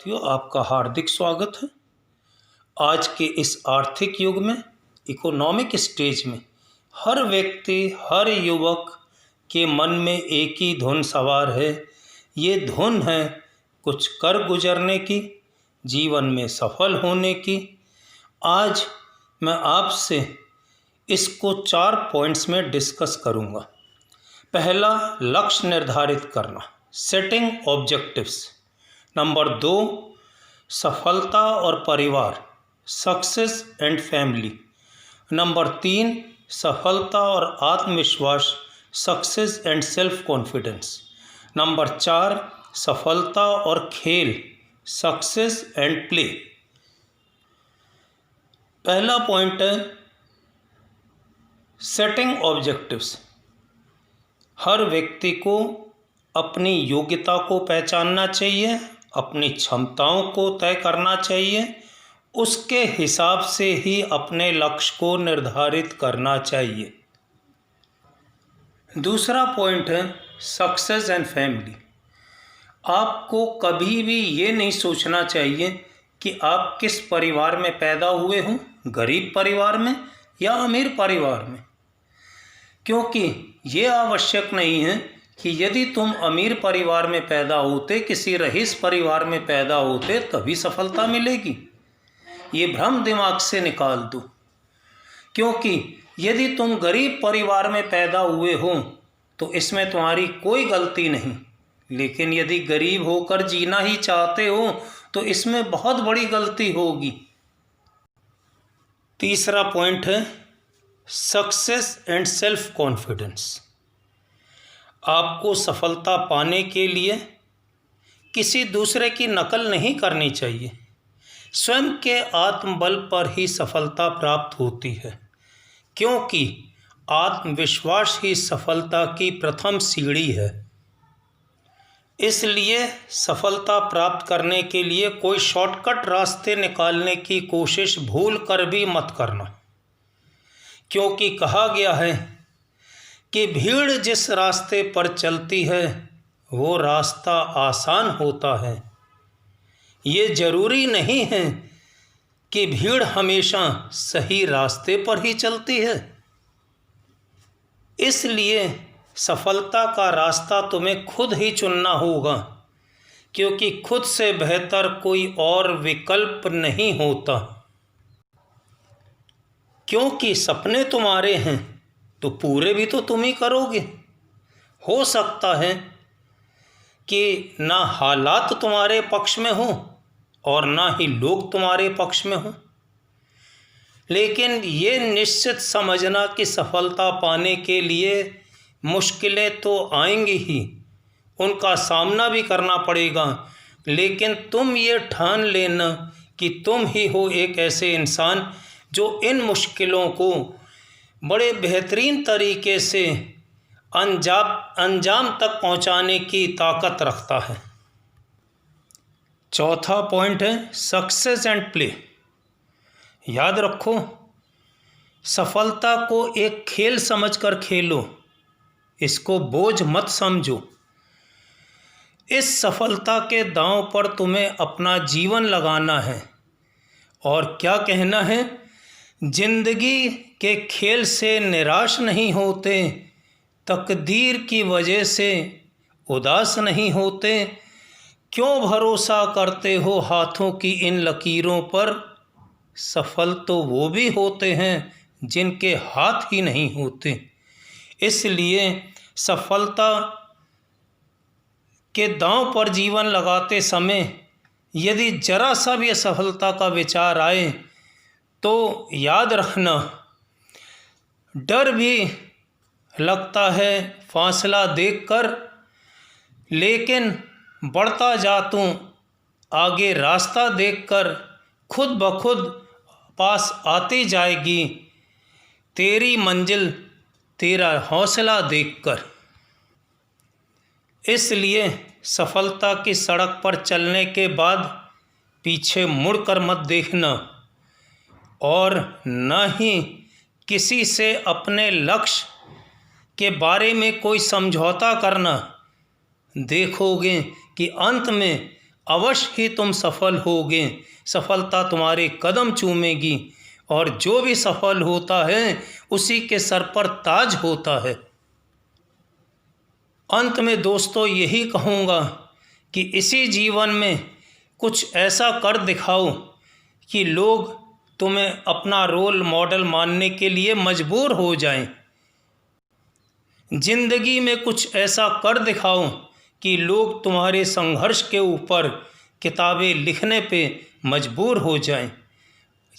साथियों, आपका हार्दिक स्वागत है। आज के इस आर्थिक युग में, इकोनॉमिक स्टेज में, हर व्यक्ति, हर युवक के मन में एक ही धुन सवार है। ये धुन है कुछ कर गुजरने की, जीवन में सफल होने की। आज मैं आपसे इसको 4 पॉइंट्स में डिस्कस करूँगा। पहला, लक्ष्य निर्धारित करना, सेटिंग ऑब्जेक्टिव्स। नंबर 2, सफलता और परिवार, सक्सेस एंड फैमिली। नंबर 3, सफलता और आत्मविश्वास, success and self confidence. Number 4, सफलता और खेल, सक्सेस एंड प्ले। पहला पॉइंट है सेटिंग ऑब्जेक्टिव्स। हर व्यक्ति को अपनी योग्यता को पहचानना चाहिए, अपनी क्षमताओं को तय करना चाहिए, उसके हिसाब से ही अपने लक्ष्य को निर्धारित करना चाहिए। दूसरा पॉइंट है सक्सेस एंड फैमिली। आपको कभी भी ये नहीं सोचना चाहिए कि आप किस परिवार में पैदा हुए हों, गरीब परिवार में या अमीर परिवार में, क्योंकि ये आवश्यक नहीं है कि यदि तुम अमीर परिवार में पैदा होते, किसी रईस परिवार में पैदा होते, तभी सफलता मिलेगी। ये भ्रम दिमाग से निकाल दो, क्योंकि यदि तुम गरीब परिवार में पैदा हुए हो तो इसमें तुम्हारी कोई गलती नहीं, लेकिन यदि गरीब होकर जीना ही चाहते हो तो इसमें बहुत बड़ी गलती होगी। तीसरा पॉइंट है सक्सेस एंड सेल्फ कॉन्फिडेंस। आपको सफलता पाने के लिए किसी दूसरे की नकल नहीं करनी चाहिए। स्वयं के आत्मबल पर ही सफलता प्राप्त होती है, क्योंकि आत्मविश्वास ही सफलता की प्रथम सीढ़ी है। इसलिए सफलता प्राप्त करने के लिए कोई शॉर्टकट रास्ते निकालने की कोशिश भूल कर भी मत करना, क्योंकि कहा गया है कि भीड़ जिस रास्ते पर चलती है वो रास्ता आसान होता है। ये जरूरी नहीं है कि भीड़ हमेशा सही रास्ते पर ही चलती है। इसलिए सफलता का रास्ता तुम्हें खुद ही चुनना होगा, क्योंकि खुद से बेहतर कोई और विकल्प नहीं होता। क्योंकि सपने तुम्हारे हैं तो पूरे भी तो तुम ही करोगे। हो सकता है कि ना हालात तुम्हारे पक्ष में हो और ना ही लोग तुम्हारे पक्ष में हो, लेकिन ये निश्चित समझना कि सफलता पाने के लिए मुश्किलें तो आएंगी ही, उनका सामना भी करना पड़ेगा, लेकिन तुम ये ठान लेना कि तुम ही हो एक ऐसे इंसान जो इन मुश्किलों को बड़े बेहतरीन तरीके से अंजाम तक पहुंचाने की ताकत रखता है। चौथा पॉइंट है सक्सेस एंड प्ले। याद रखो, सफलता को एक खेल समझकर खेलो, इसको बोझ मत समझो। इस सफलता के दांव पर तुम्हें अपना जीवन लगाना है। और क्या कहना है, जिंदगी के खेल से निराश नहीं होते, तकदीर की वजह से उदास नहीं होते। क्यों भरोसा करते हो हाथों की इन लकीरों पर? सफल तो वो भी होते हैं जिनके हाथ ही नहीं होते। इसलिए सफलता के दांव पर जीवन लगाते समय यदि जरा सा भी असफलता का विचार आए तो याद रखना, डर भी लगता है फासला देखकर, लेकिन बढ़ता जातूं आगे रास्ता देखकर खुद ब खुद पास आती जाएगी तेरी मंजिल तेरा हौसला देखकर। इसलिए सफलता की सड़क पर चलने के बाद पीछे मुड़कर मत देखना और न ही किसी से अपने लक्ष्य के बारे में कोई समझौता करना। देखोगे कि अंत में अवश्य ही तुम सफल होगे। सफलता तुम्हारे कदम चूमेगी और जो भी सफल होता है उसी के सर पर ताज होता है। अंत में दोस्तों यही कहूँगा कि इसी जीवन में कुछ ऐसा कर दिखाओ कि लोग तुम्हें अपना रोल मॉडल मानने के लिए मजबूर हो जाएं। जिंदगी में कुछ ऐसा कर दिखाओ कि लोग तुम्हारे संघर्ष के ऊपर किताबें लिखने पे मजबूर हो जाएं।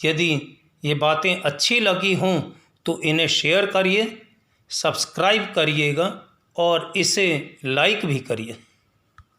यदि ये बातें अच्छी लगी हों तो इन्हें शेयर करिए, सब्सक्राइब करिएगा और इसे लाइक भी करिए।